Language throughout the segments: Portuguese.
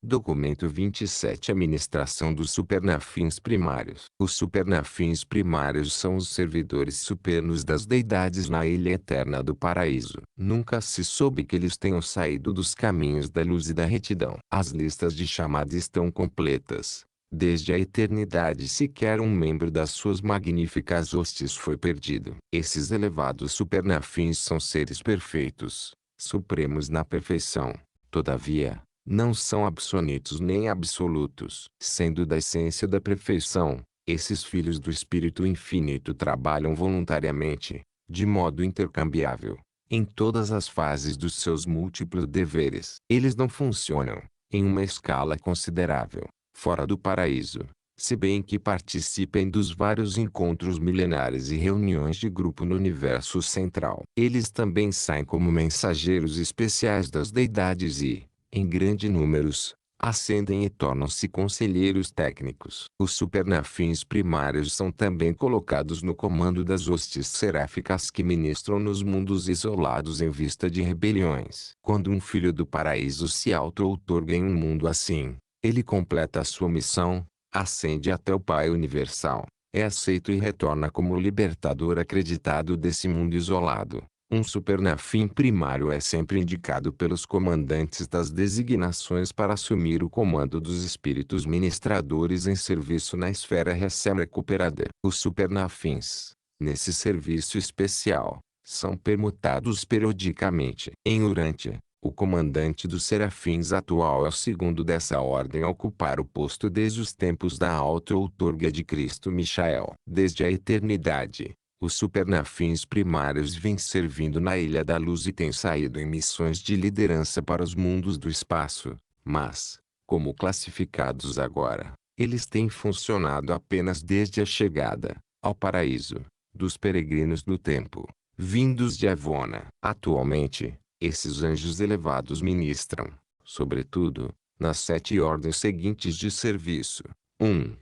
Documento 27. Administração dos supernafins primários. Os supernafins primários são os servidores supernos das deidades na ilha eterna do paraíso. Nunca se soube que eles tenham saído dos caminhos da luz e da retidão. As listas de chamada estão completas. Desde a eternidade sequer um membro das suas magníficas hostes foi perdido. Esses elevados supernafins são seres perfeitos, supremos na perfeição. Todavia, não são absolutos nem absolutos. Sendo da essência da perfeição, esses filhos do Espírito Infinito trabalham voluntariamente, de modo intercambiável, em todas as fases dos seus múltiplos deveres. Eles não funcionam, em uma escala considerável, fora do paraíso, se bem que participem dos vários encontros milenares e reuniões de grupo no universo central. Eles também saem como mensageiros especiais das deidades e, em grandes números, ascendem e tornam-se conselheiros técnicos. Os supernafins primários são também colocados no comando das hostes seráficas que ministram nos mundos isolados em vista de rebeliões. Quando um filho do paraíso se auto-outorga em um mundo assim, ele completa a sua missão, ascende até o Pai Universal, é aceito e retorna como o libertador acreditado desse mundo isolado. Um supernafim primário é sempre indicado pelos comandantes das designações para assumir o comando dos espíritos ministradores em serviço na esfera recém-recuperada. Os supernafins, nesse serviço especial, são permutados periodicamente. Em Urântia, o comandante dos serafins atual é o segundo dessa ordem a ocupar o posto desde os tempos da auto-outorga de Cristo Michael. Desde a eternidade, os supernafins primários vêm servindo na Ilha da Luz e têm saído em missões de liderança para os mundos do espaço, mas, como classificados agora, eles têm funcionado apenas desde a chegada, ao paraíso, dos peregrinos do tempo, vindos de Avona. Atualmente, esses anjos elevados ministram, sobretudo, nas 7 ordens seguintes de serviço: 1.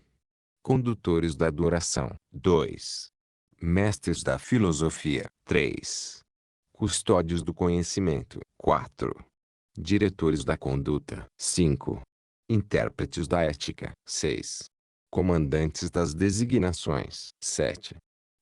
Condutores da adoração. 2. Mestres da filosofia. 3. Custódios do conhecimento. 4. Diretores da conduta. 5. Intérpretes da ética. 6. Comandantes das designações. 7.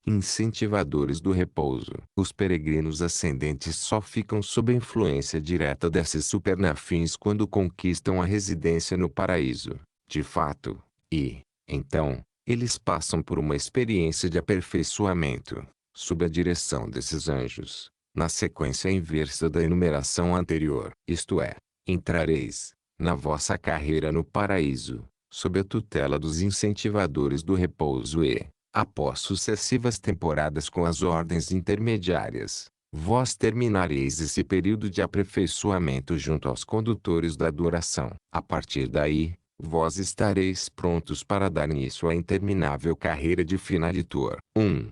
Incentivadores do repouso. Os peregrinos ascendentes só ficam sob a influência direta desses supernafins quando conquistam a residência no paraíso, de fato, e, então, eles passam por uma experiência de aperfeiçoamento, sob a direção desses anjos, na sequência inversa da enumeração anterior. Isto é, entrareis, na vossa carreira no paraíso, sob a tutela dos incentivadores do repouso e, após sucessivas temporadas com as ordens intermediárias, vós terminareis esse período de aperfeiçoamento junto aos condutores da adoração. A partir daí, vós estareis prontos para dar início à interminável carreira de finalitor. 1.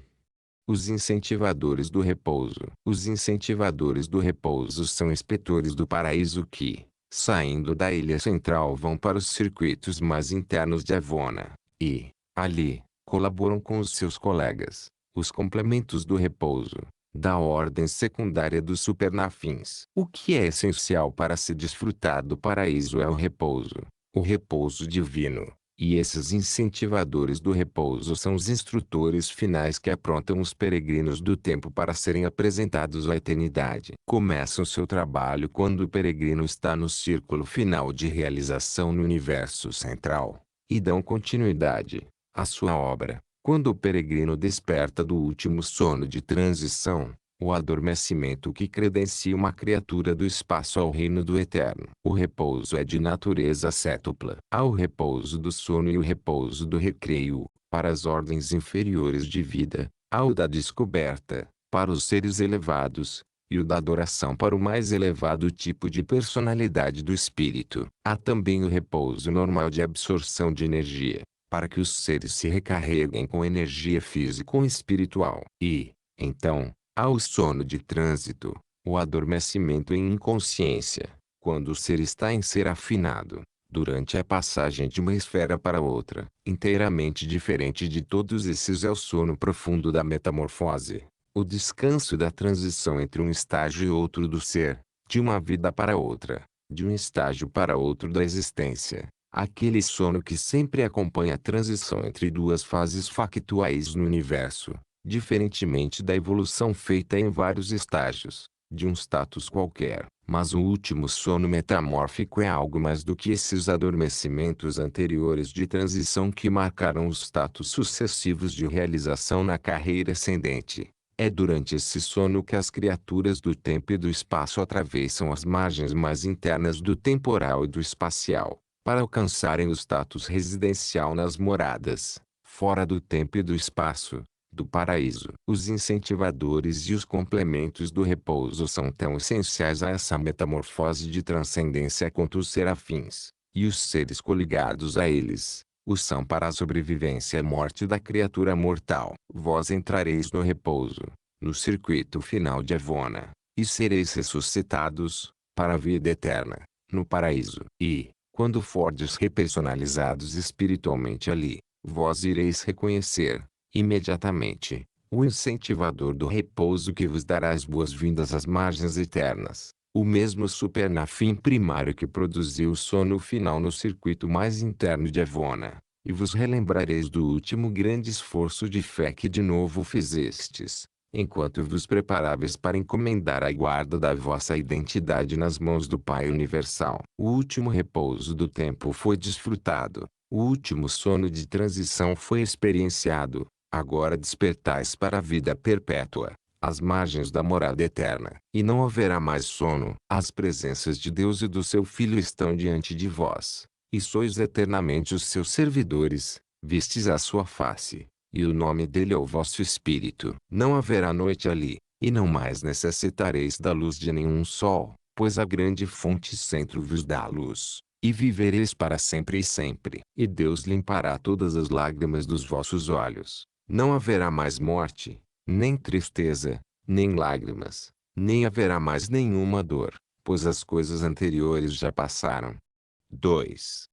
Os incentivadores do repouso. Os incentivadores do repouso são inspetores do paraíso que, saindo da ilha central, vão para os circuitos mais internos de Avona, e, ali, colaboram com os seus colegas, os complementos do repouso, da ordem secundária dos supernafins. O que é essencial para se desfrutar do paraíso é o repouso divino, e esses incentivadores do repouso são os instrutores finais que aprontam os peregrinos do tempo para serem apresentados à eternidade. Começam seu trabalho quando o peregrino está no círculo final de realização no universo central, e dão continuidade à sua obra, quando o peregrino desperta do último sono de transição, o adormecimento que credencia uma criatura do espaço ao reino do eterno. O repouso é de natureza cétupla. Há o repouso do sono e o repouso do recreio, para as ordens inferiores de vida, há o da descoberta, para os seres elevados, e o da adoração para o mais elevado tipo de personalidade do espírito. Há também o repouso normal de absorção de energia, para que os seres se recarreguem com energia física ou espiritual. E, então, há o sono de trânsito, o adormecimento em inconsciência, quando o ser está em ser afinado, durante a passagem de uma esfera para outra. Inteiramente diferente de todos esses é o sono profundo da metamorfose, o descanso da transição entre um estágio e outro do ser, de uma vida para outra, de um estágio para outro da existência. Aquele sono que sempre acompanha a transição entre duas fases factuais no universo, diferentemente da evolução feita em vários estágios, de um status qualquer. Mas o último sono metamórfico é algo mais do que esses adormecimentos anteriores de transição que marcaram os status sucessivos de realização na carreira ascendente. É durante esse sono que as criaturas do tempo e do espaço atravessam as margens mais internas do temporal e do espacial, para alcançarem o status residencial nas moradas, fora do tempo e do espaço, do paraíso. Os incentivadores e os complementos do repouso são tão essenciais a essa metamorfose de transcendência quanto os serafins, e os seres coligados a eles, o são para a sobrevivência e morte da criatura mortal. Vós entrareis no repouso, no circuito final de Avona, e sereis ressuscitados, para a vida eterna, no paraíso. E, quando fordes repersonalizados espiritualmente ali, vós ireis reconhecer, imediatamente, o incentivador do repouso que vos dará as boas-vindas às margens eternas. O mesmo supernafim primário que produziu o sono final no circuito mais interno de Avona, e vos relembrareis do último grande esforço de fé que de novo fizestes, enquanto vos preparáveis para encomendar a guarda da vossa identidade nas mãos do Pai Universal. O último repouso do tempo foi desfrutado, o último sono de transição foi experienciado, agora despertais para a vida perpétua, às margens da morada eterna. E não haverá mais sono. As presenças de Deus e do seu Filho estão diante de vós, e sois eternamente os seus servidores, vistes a sua face, e o nome dele é o vosso espírito. Não haverá noite ali, e não mais necessitareis da luz de nenhum sol, pois a grande fonte centro vos dá a luz, e vivereis para sempre e sempre. E Deus limpará todas as lágrimas dos vossos olhos. Não haverá mais morte, nem tristeza, nem lágrimas, nem haverá mais nenhuma dor, pois as coisas anteriores já passaram. 2.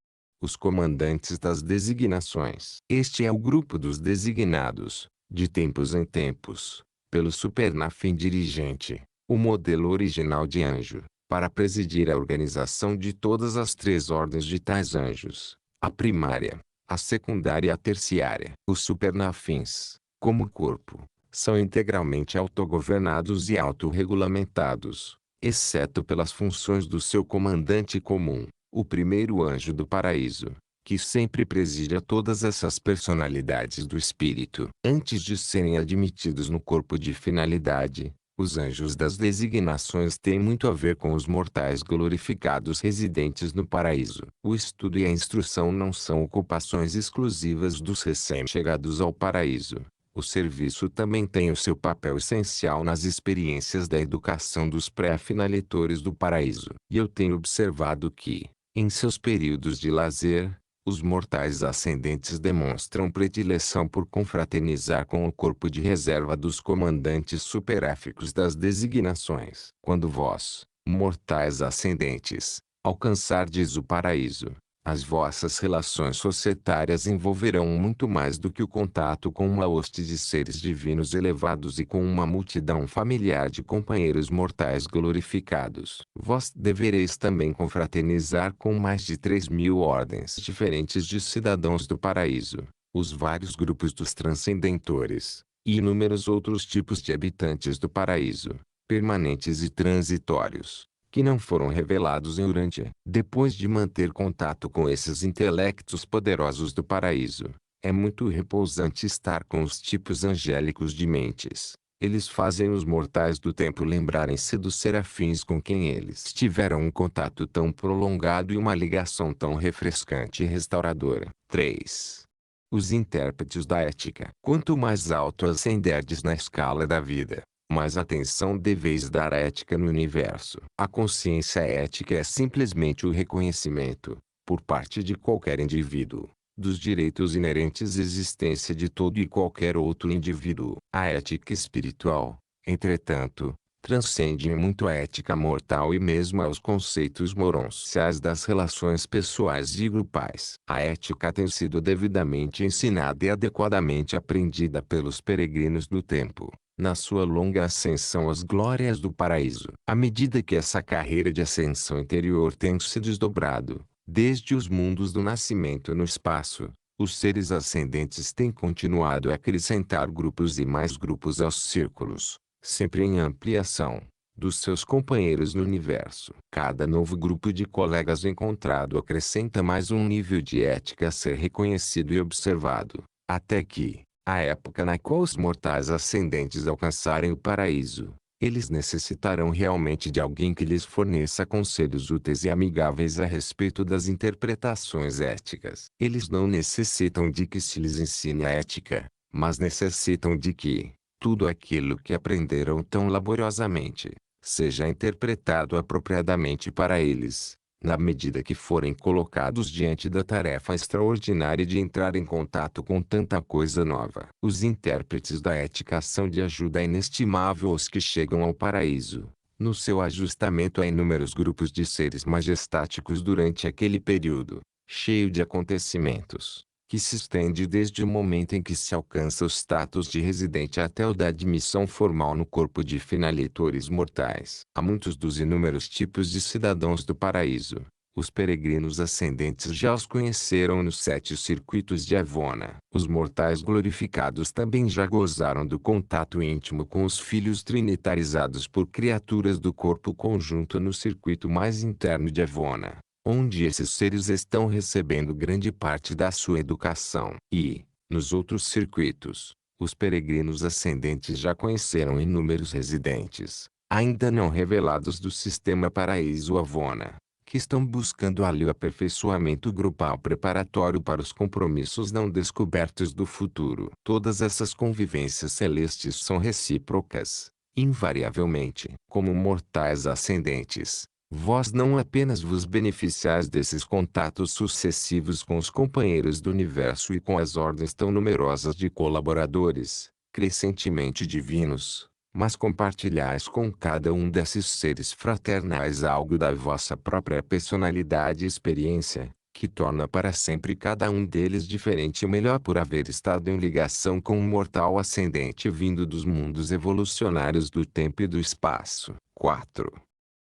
Os comandantes das designações. Este é o grupo dos designados, de tempos em tempos, pelo supernafim dirigente, o modelo original de anjo, para presidir a organização de todas as três ordens de tais anjos, a primária, a secundária e a terciária. Os supernafins, como corpo, são integralmente autogovernados e autorregulamentados, exceto pelas funções do seu comandante comum, o primeiro anjo do paraíso, que sempre preside a todas essas personalidades do espírito. Antes de serem admitidos no corpo de finalidade, os anjos das designações têm muito a ver com os mortais glorificados residentes no paraíso. O estudo e a instrução não são ocupações exclusivas dos recém-chegados ao paraíso. O serviço também tem o seu papel essencial nas experiências da educação dos pré-finalitores do paraíso. E eu tenho observado que, em seus períodos de lazer, os mortais ascendentes demonstram predileção por confraternizar com o corpo de reserva dos comandantes superéficos das designações. Quando vós, mortais ascendentes, alcançardes o paraíso, as vossas relações societárias envolverão muito mais do que o contato com uma hoste de seres divinos elevados e com uma multidão familiar de companheiros mortais glorificados. Vós devereis também confraternizar com mais de 3.000 ordens diferentes de cidadãos do paraíso, os vários grupos dos transcendentores, e inúmeros outros tipos de habitantes do paraíso, permanentes e transitórios, que não foram revelados durante. Depois de manter contato com esses intelectos poderosos do paraíso, é muito repousante estar com os tipos angélicos de mentes. Eles fazem os mortais do tempo lembrarem-se dos serafins com quem eles tiveram um contato tão prolongado e uma ligação tão refrescante e restauradora. 3. Os intérpretes da ética. Quanto mais alto ascenderdes na escala da vida, mais atenção deveis dar à ética no universo. A consciência ética é simplesmente o reconhecimento, por parte de qualquer indivíduo, dos direitos inerentes à existência de todo e qualquer outro indivíduo. A ética espiritual, entretanto, transcende muito a ética mortal e mesmo aos conceitos moronciais das relações pessoais e grupais. A ética tem sido devidamente ensinada e adequadamente aprendida pelos peregrinos do tempo, na sua longa ascensão às glórias do paraíso. À medida que essa carreira de ascensão interior tem se desdobrado, desde os mundos do nascimento no espaço, os seres ascendentes têm continuado a acrescentar grupos e mais grupos aos círculos, sempre em ampliação, dos seus companheiros no universo. Cada novo grupo de colegas encontrado acrescenta mais um nível de ética a ser reconhecido e observado, até que, a época na qual os mortais ascendentes alcançarem o paraíso, eles necessitarão realmente de alguém que lhes forneça conselhos úteis e amigáveis a respeito das interpretações éticas. Eles não necessitam de que se lhes ensine a ética, mas necessitam de que tudo aquilo que aprenderam tão laboriosamente seja interpretado apropriadamente para eles, na medida que forem colocados diante da tarefa extraordinária de entrar em contato com tanta coisa nova. Os intérpretes da ética são de ajuda inestimável aos que chegam ao paraíso, no seu ajustamento a inúmeros grupos de seres majestáticos durante aquele período, cheio de acontecimentos, que se estende desde o momento em que se alcança o status de residente até o da admissão formal no corpo de finalitores mortais. Há muitos dos inúmeros tipos de cidadãos do paraíso. Os peregrinos ascendentes já os conheceram nos 7 circuitos de Avona. Os mortais glorificados também já gozaram do contato íntimo com os filhos trinitarizados por criaturas do corpo conjunto no circuito mais interno de Avona, onde esses seres estão recebendo grande parte da sua educação. E, nos outros circuitos, os peregrinos ascendentes já conheceram inúmeros residentes, ainda não revelados do sistema Paraíso Avona, que estão buscando ali o aperfeiçoamento grupal preparatório para os compromissos não descobertos do futuro. Todas essas convivências celestes são recíprocas, invariavelmente. Como mortais ascendentes, vós não apenas vos beneficiais desses contatos sucessivos com os companheiros do universo e com as ordens tão numerosas de colaboradores, crescentemente divinos, mas compartilhais com cada um desses seres fraternais algo da vossa própria personalidade e experiência, que torna para sempre cada um deles diferente e melhor por haver estado em ligação com um mortal ascendente vindo dos mundos evolucionários do tempo e do espaço. 4.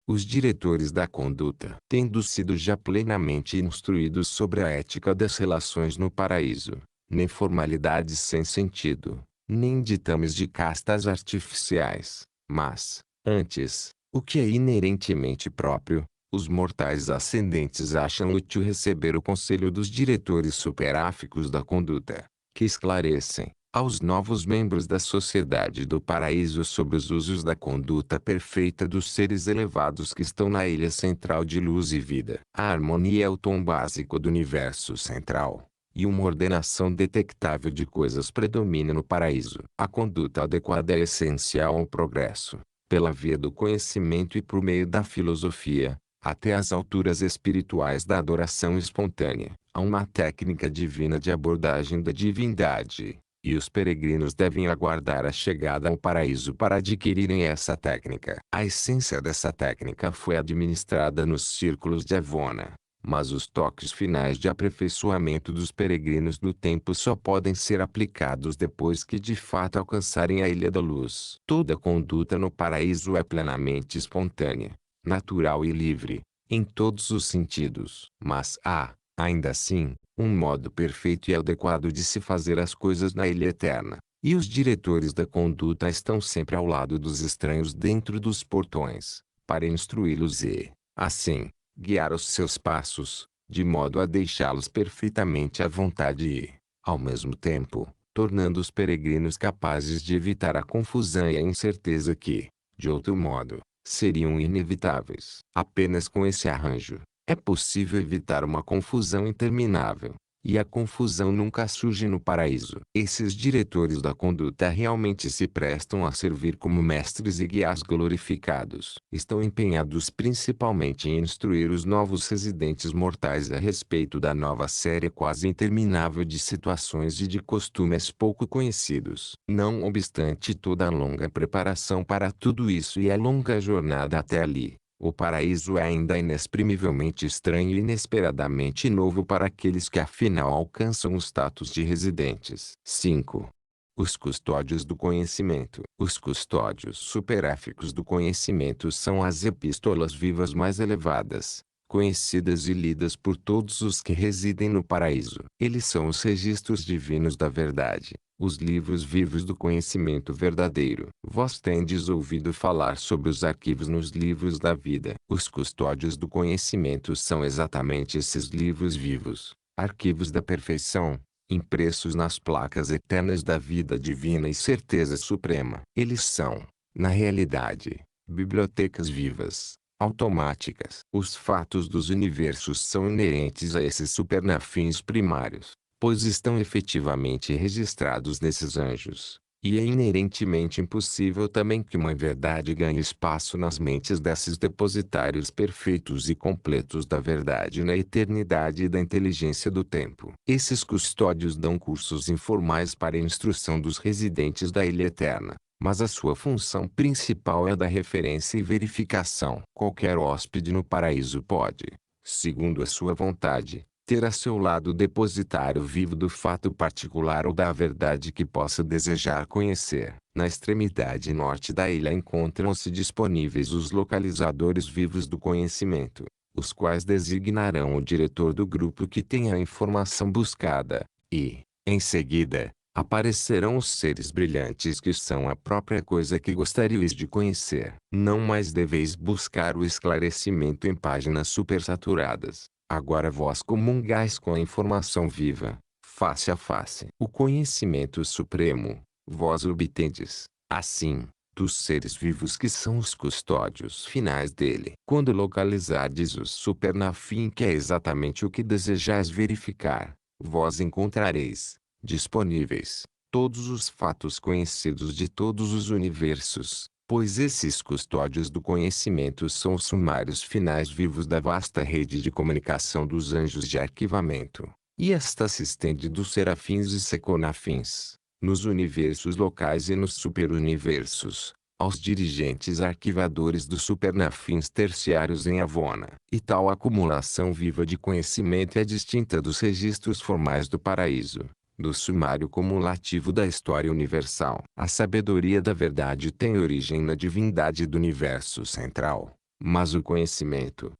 Os diretores da conduta, tendo sido já plenamente instruídos sobre a ética das relações no paraíso, nem formalidades sem sentido, nem ditames de castas artificiais, mas, antes, o que é inerentemente próprio, os mortais ascendentes acham útil receber o conselho dos diretores superáficos da conduta, que esclarecem, aos novos membros da sociedade do paraíso sobre os usos da conduta perfeita dos seres elevados que estão na ilha central de luz e vida. A harmonia é o tom básico do universo central, e uma ordenação detectável de coisas predomina no paraíso. A conduta adequada é essencial ao progresso, pela via do conhecimento e por meio da filosofia, até as alturas espirituais da adoração espontânea. Há uma técnica divina de abordagem da divindade, e os peregrinos devem aguardar a chegada ao paraíso para adquirirem essa técnica. A essência dessa técnica foi administrada nos círculos de Avona, mas os toques finais de aperfeiçoamento dos peregrinos do tempo só podem ser aplicados depois que de fato alcançarem a Ilha da Luz. Toda conduta no paraíso é plenamente espontânea, natural e livre, em todos os sentidos. Mas há, ainda assim, um modo perfeito e adequado de se fazer as coisas na Ilha Eterna, e os diretores da conduta estão sempre ao lado dos estranhos dentro dos portões, para instruí-los e, assim, guiar os seus passos, de modo a deixá-los perfeitamente à vontade e, ao mesmo tempo, tornando os peregrinos capazes de evitar a confusão e a incerteza que, de outro modo, seriam inevitáveis. Apenas com esse arranjo, é possível evitar uma confusão interminável. E a confusão nunca surge no paraíso. Esses diretores da conduta realmente se prestam a servir como mestres e guias glorificados. Estão empenhados principalmente em instruir os novos residentes mortais a respeito da nova série quase interminável de situações e de costumes pouco conhecidos. Não obstante toda a longa preparação para tudo isso e a longa jornada até ali, o paraíso é ainda inexprimivelmente estranho e inesperadamente novo para aqueles que afinal alcançam o status de residentes. 5. Os custódios do conhecimento. Os custódios superéficos do conhecimento são as epístolas vivas mais elevadas, conhecidas e lidas por todos os que residem no paraíso. Eles são os registros divinos da verdade, os livros vivos do conhecimento verdadeiro. Vós tendes ouvido falar sobre os arquivos nos livros da vida. Os custódios do conhecimento são exatamente esses livros vivos, arquivos da perfeição, impressos nas placas eternas da vida divina e certeza suprema. Eles são, na realidade, bibliotecas vivas, automáticas. Os fatos dos universos são inerentes a esses supernafins primários, pois estão efetivamente registrados nesses anjos. E é inerentemente impossível também que uma verdade ganhe espaço nas mentes desses depositários perfeitos e completos da verdade na eternidade e da inteligência do tempo. Esses custódios dão cursos informais para a instrução dos residentes da ilha eterna, mas a sua função principal é a da referência e verificação. Qualquer hóspede no paraíso pode, segundo a sua vontade, ter a seu lado o depositário vivo do fato particular ou da verdade que possa desejar conhecer. Na extremidade norte da ilha encontram-se disponíveis os localizadores vivos do conhecimento, os quais designarão o diretor do grupo que tenha a informação buscada, e, em seguida, aparecerão os seres brilhantes que são a própria coisa que gostaríeis de conhecer. Não mais deveis buscar o esclarecimento em páginas supersaturadas. Agora vós comungais com a informação viva, face a face. O conhecimento supremo, vós obtendes, assim, dos seres vivos que são os custódios finais dele. Quando localizardes o supernafim, que é exatamente o que desejais verificar, vós encontrareis, disponíveis, todos os fatos conhecidos de todos os universos, pois esses custódios do conhecimento são os sumários finais vivos da vasta rede de comunicação dos anjos de arquivamento, e esta se estende dos serafins e seconafins, nos universos locais e nos superuniversos, aos dirigentes arquivadores dos supernafins terciários em Avona. E tal acumulação viva de conhecimento é distinta dos registros formais do paraíso, do sumário cumulativo da história universal. A sabedoria da verdade tem origem na divindade do universo central, mas o conhecimento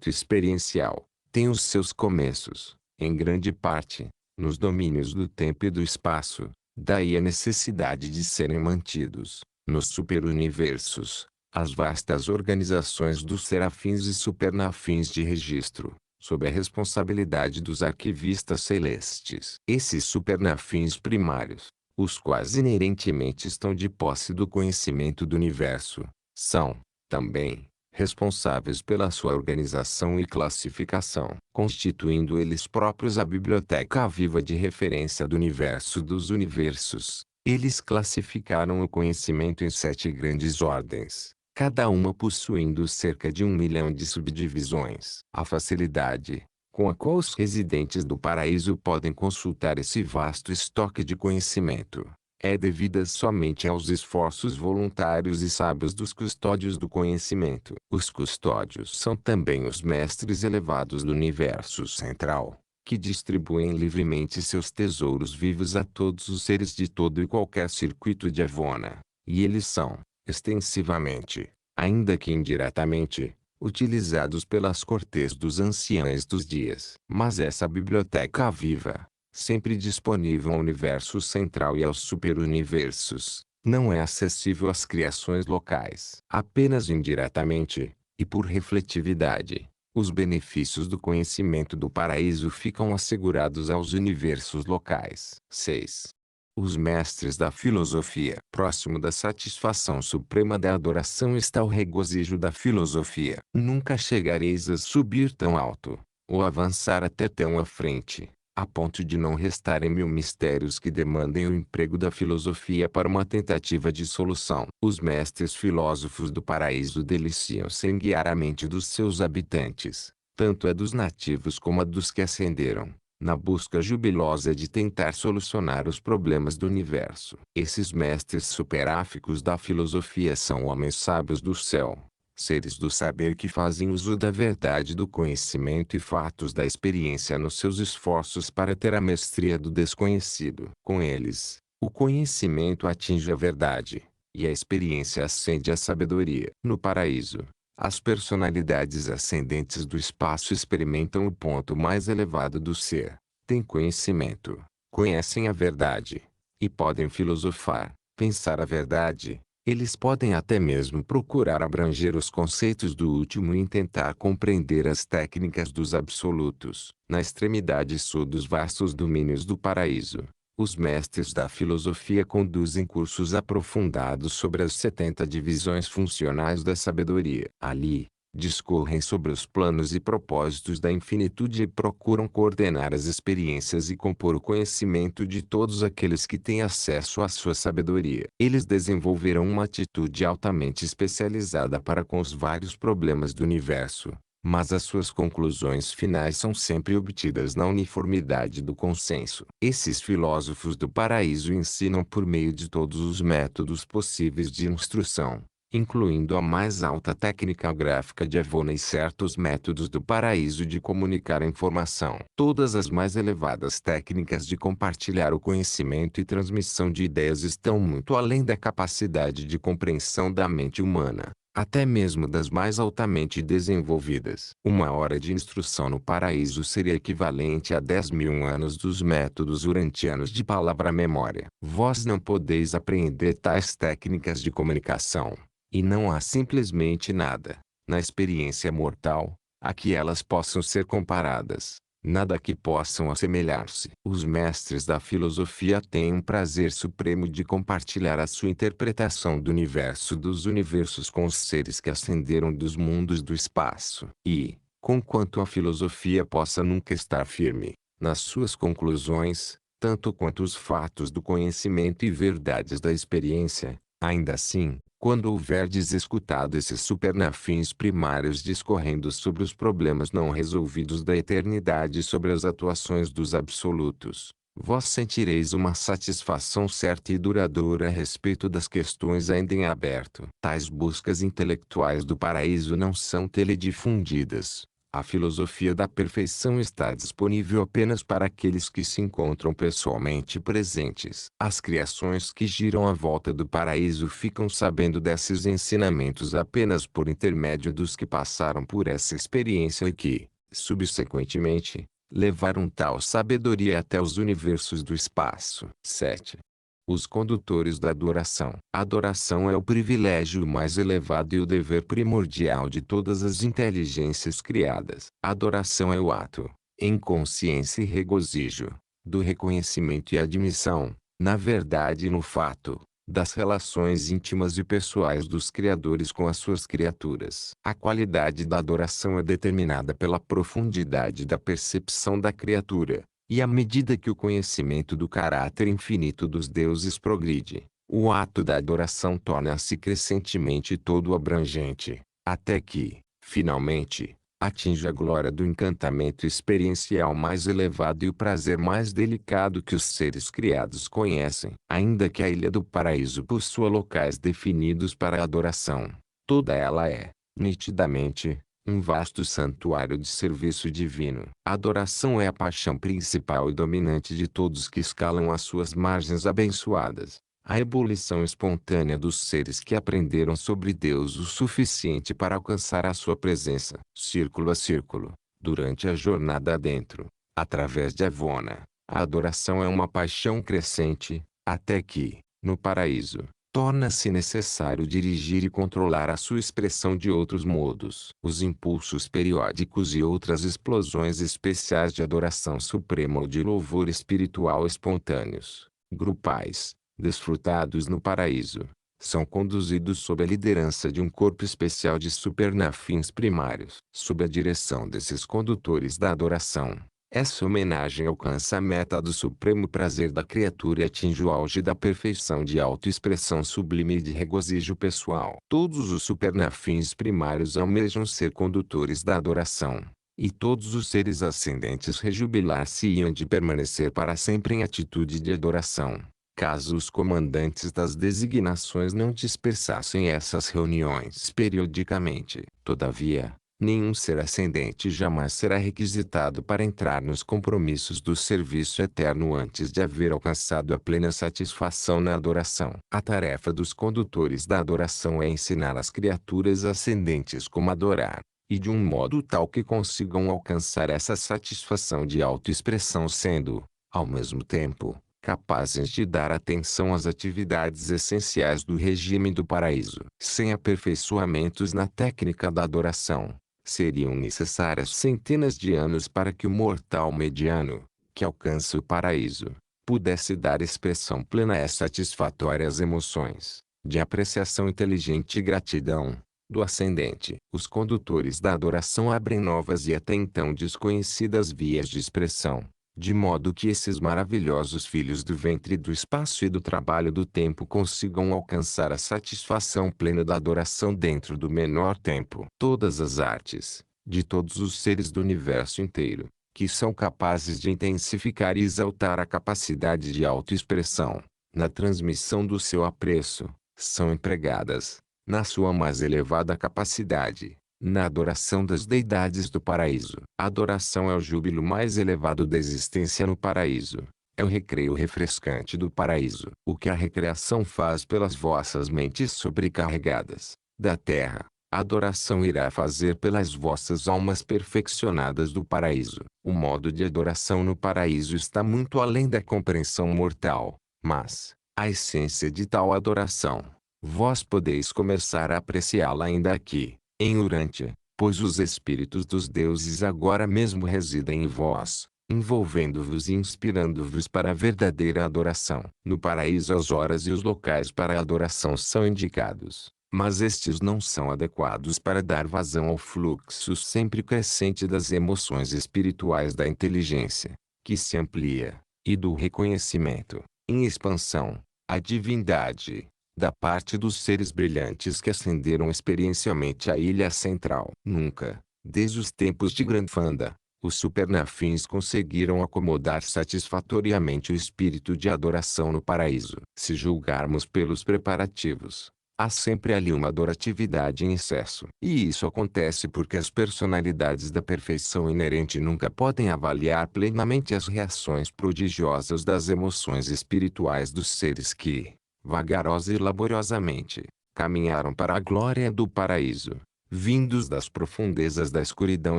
experiencial, tem os seus começos, em grande parte, nos domínios do tempo e do espaço. Daí a necessidade de serem mantidos, nos superuniversos, as vastas organizações dos serafins e supernafins de registro, sob a responsabilidade dos arquivistas celestes. Esses supernafins primários, os quais inerentemente estão de posse do conhecimento do universo, são, também, responsáveis pela sua organização e classificação, constituindo eles próprios a biblioteca viva de referência do universo dos universos. Eles classificaram o conhecimento em 7 grandes ordens, cada uma possuindo cerca de 1 milhão de subdivisões. A facilidade, com a qual os residentes do paraíso podem consultar esse vasto estoque de conhecimento, é devida somente aos esforços voluntários e sábios dos custódios do conhecimento. Os custódios são também os mestres elevados do universo central, que distribuem livremente seus tesouros vivos a todos os seres de todo e qualquer circuito de Avona, e eles são, extensivamente, ainda que indiretamente, utilizados pelas cortes dos anciães dos dias. Mas essa biblioteca viva, sempre disponível ao universo central e aos superuniversos, não é acessível às criações locais. Apenas indiretamente, e por refletividade, os benefícios do conhecimento do paraíso ficam assegurados aos universos locais. 6. Os mestres da filosofia. Próximo da satisfação suprema da adoração está o regozijo da filosofia. Nunca chegareis a subir tão alto, ou avançar até tão à frente, a ponto de não restarem 1000 mistérios que demandem o emprego da filosofia para uma tentativa de solução. Os mestres filósofos do paraíso deliciam-se em guiar a mente dos seus habitantes, tanto a dos nativos como a dos que ascenderam, na busca jubilosa de tentar solucionar os problemas do universo. Esses mestres superáficos da filosofia são homens sábios do céu, seres do saber que fazem uso da verdade do conhecimento e fatos da experiência nos seus esforços para ter a mestria do desconhecido. Com eles, O conhecimento atinge a verdade, e a experiência ascende à sabedoria. No paraíso, as personalidades ascendentes do espaço experimentam o ponto mais elevado do ser. Têm conhecimento, conhecem a verdade, e podem filosofar, pensar a verdade. Eles podem até mesmo procurar abranger os conceitos do último e tentar compreender as técnicas dos absolutos. Na extremidade sul dos vastos domínios do paraíso, os mestres da filosofia conduzem cursos aprofundados sobre as 70 divisões funcionais da sabedoria. Ali, discorrem sobre os planos e propósitos da infinitude e procuram coordenar as experiências e compor o conhecimento de todos aqueles que têm acesso à sua sabedoria. Eles desenvolverão uma atitude altamente especializada para com os vários problemas do universo, mas as suas conclusões finais são sempre obtidas na uniformidade do consenso. Esses filósofos do paraíso ensinam por meio de todos os métodos possíveis de instrução, incluindo a mais alta técnica gráfica de Avona e certos métodos do paraíso de comunicar a informação. Todas as mais elevadas técnicas de compartilhar o conhecimento e transmissão de ideias estão muito além da capacidade de compreensão da mente humana, até mesmo das mais altamente desenvolvidas. Uma hora de instrução no paraíso seria equivalente a 10.000 anos dos métodos urantianos de palavra-memória. Vós não podeis apreender tais técnicas de comunicação, e não há simplesmente nada, na experiência mortal, a que elas possam ser comparadas. Nada que possam assemelhar-se. Os mestres da filosofia têm um prazer supremo de compartilhar a sua interpretação do universo dos universos com os seres que ascenderam dos mundos do espaço. E, conquanto a filosofia possa nunca estar firme nas suas conclusões, tanto quanto os fatos do conhecimento e verdades da experiência, ainda assim, quando houverdes escutado esses supernafins primários discorrendo sobre os problemas não resolvidos da eternidade e sobre as atuações dos absolutos, vós sentireis uma satisfação certa e duradoura a respeito das questões ainda em aberto. Tais buscas intelectuais do paraíso não são teledifundidas. A filosofia da perfeição está disponível apenas para aqueles que se encontram pessoalmente presentes. As criações que giram à volta do paraíso ficam sabendo desses ensinamentos apenas por intermédio dos que passaram por essa experiência e que, subsequentemente, levaram tal sabedoria até os universos do espaço. 7. Os condutores da adoração. A adoração é o privilégio mais elevado e o dever primordial de todas as inteligências criadas. A adoração é o ato, em consciência e regozijo, do reconhecimento e admissão, na verdade e no fato, das relações íntimas e pessoais dos criadores com as suas criaturas. A qualidade da adoração é determinada pela profundidade da percepção da criatura. E à medida que o conhecimento do caráter infinito dos deuses progride, o ato da adoração torna-se crescentemente todo abrangente, até que, finalmente, atinge a glória do encantamento experiencial mais elevado e o prazer mais delicado que os seres criados conhecem. Ainda que a ilha do paraíso possua locais definidos para a adoração, toda ela é, nitidamente, um vasto santuário de serviço divino. A adoração é a paixão principal e dominante de todos que escalam as suas margens abençoadas. A ebulição espontânea dos seres que aprenderam sobre Deus o suficiente para alcançar a sua presença. Círculo a círculo, durante a jornada adentro, através de Avona, a adoração é uma paixão crescente, até que, no paraíso, torna-se necessário dirigir e controlar a sua expressão de outros modos. Os impulsos periódicos e outras explosões especiais de adoração suprema ou de louvor espiritual espontâneos, grupais, desfrutados no paraíso, são conduzidos sob a liderança de um corpo especial de supernafins primários. Sob a direção desses condutores da adoração, essa homenagem alcança a meta do supremo prazer da criatura e atinge o auge da perfeição de autoexpressão sublime e de regozijo pessoal. Todos os supernafins primários almejam ser condutores da adoração, e todos os seres ascendentes rejubilar-se-iam de permanecer para sempre em atitude de adoração, caso os comandantes das designações não dispersassem essas reuniões periodicamente. Todavia, Nenhum ser ascendente jamais será requisitado para entrar nos compromissos do serviço eterno antes de haver alcançado a plena satisfação na adoração. A tarefa dos condutores da adoração é ensinar as criaturas ascendentes como adorar, e de um modo tal que consigam alcançar essa satisfação de autoexpressão sendo, ao mesmo tempo, capazes de dar atenção às atividades essenciais do regime do paraíso. Sem aperfeiçoamentos na técnica da adoração, seriam necessárias centenas de anos para que o mortal mediano, que alcança o paraíso, pudesse dar expressão plena às satisfatórias emoções, de apreciação inteligente e gratidão, do ascendente. Os condutores da adoração abrem novas e até então desconhecidas vias de expressão, de modo que esses maravilhosos filhos do ventre do espaço e do trabalho do tempo consigam alcançar a satisfação plena da adoração dentro do menor tempo. Todas as artes, de todos os seres do universo inteiro, que são capazes de intensificar e exaltar a capacidade de autoexpressão, na transmissão do seu apreço, são empregadas, na sua mais elevada capacidade, na adoração das deidades do paraíso. A adoração é o júbilo mais elevado da existência no paraíso. É o recreio refrescante do paraíso. O que a recreação faz pelas vossas mentes sobrecarregadas, da terra, a adoração irá fazer pelas vossas almas perfeccionadas do paraíso. O modo de adoração no paraíso está muito além da compreensão mortal, mas, a essência de tal adoração, vós podeis começar a apreciá-la ainda aqui, em Urântia, pois os espíritos dos deuses agora mesmo residem em vós, envolvendo-vos e inspirando-vos para a verdadeira adoração. No paraíso as horas e os locais para a adoração são indicados, mas estes não são adequados para dar vazão ao fluxo sempre crescente das emoções espirituais da inteligência, que se amplia, e do reconhecimento, em expansão, a divindade, da parte dos seres brilhantes que ascenderam experiencialmente à ilha central. Nunca, desde os tempos de Grandfanda, os supernafins conseguiram acomodar satisfatoriamente o espírito de adoração no paraíso. Se julgarmos pelos preparativos, há sempre ali uma adoratividade em excesso. E isso acontece porque as personalidades da perfeição inerente nunca podem avaliar plenamente as reações prodigiosas das emoções espirituais dos seres que, vagarosa e laboriosamente, caminharam para a glória do paraíso, vindos das profundezas da escuridão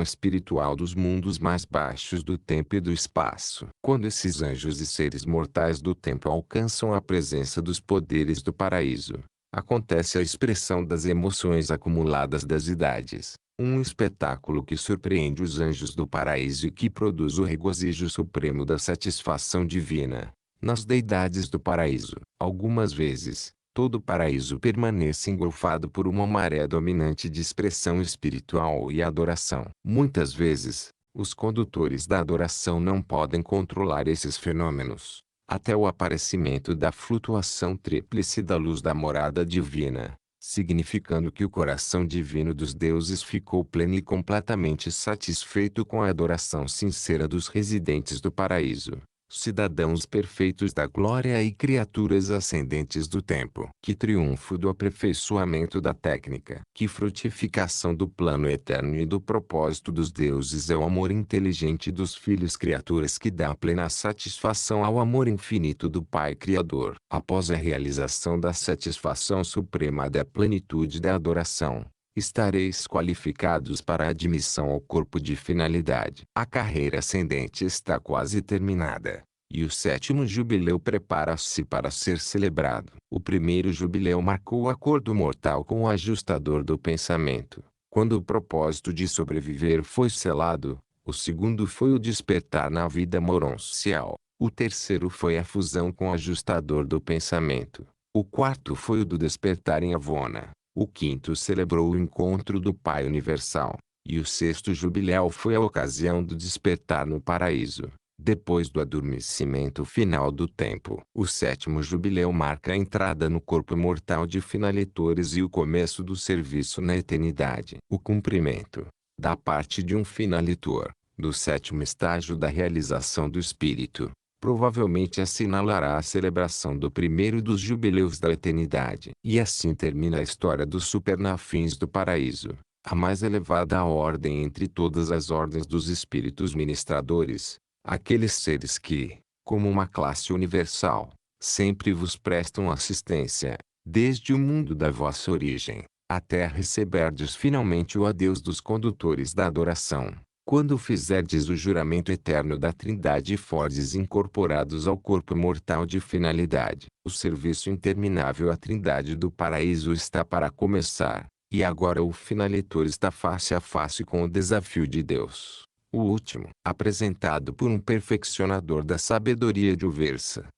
espiritual dos mundos mais baixos do tempo e do espaço. Quando esses anjos e seres mortais do tempo alcançam a presença dos poderes do paraíso, acontece a expressão das emoções acumuladas das idades, um espetáculo que surpreende os anjos do paraíso e que produz o regozijo supremo da satisfação divina nas deidades do paraíso. Algumas vezes, todo o paraíso permanece engolfado por uma maré dominante de expressão espiritual e adoração. Muitas vezes, os condutores da adoração não podem controlar esses fenômenos, até o aparecimento da flutuação tríplice da luz da morada divina, significando que o coração divino dos deuses ficou pleno e completamente satisfeito com a adoração sincera dos residentes do paraíso, cidadãos perfeitos da glória e criaturas ascendentes do tempo. Que triunfo do aperfeiçoamento da técnica! Que frutificação do plano eterno e do propósito dos deuses é o amor inteligente dos filhos criaturas que dá plena satisfação ao amor infinito do Pai Criador. Após a realização da satisfação suprema da plenitude da adoração, estareis qualificados para a admissão ao corpo de finalidade. A carreira ascendente está quase terminada, e o sétimo jubileu prepara-se para ser celebrado. O primeiro jubileu marcou o acordo mortal com o ajustador do pensamento, quando o propósito de sobreviver foi selado. O segundo foi o despertar na vida moroncial. O terceiro foi a fusão com o ajustador do pensamento. O quarto foi o do despertar em Avona. O quinto celebrou o encontro do Pai Universal, e o sexto jubileu foi a ocasião do despertar no paraíso, depois do adormecimento final do tempo. O sétimo jubileu marca a entrada no corpo mortal de finalitores e o começo do serviço na eternidade. O cumprimento, da parte de um finalitor, do sétimo estágio da realização do espírito, provavelmente assinalará a celebração do primeiro dos jubileus da eternidade. E assim termina a história dos supernafins do paraíso. A mais elevada ordem entre todas as ordens dos espíritos ministradores, aqueles seres que, como uma classe universal, sempre vos prestam assistência, desde o mundo da vossa origem, até receberdes finalmente o adeus dos condutores da adoração. Quando fizerdes o juramento eterno da Trindade e fordes incorporados ao corpo mortal de finalidade, o serviço interminável à Trindade do paraíso está para começar, e agora o finalitor está face a face com o desafio de Deus, o último, apresentado por um perfeccionador da sabedoria de Uversa.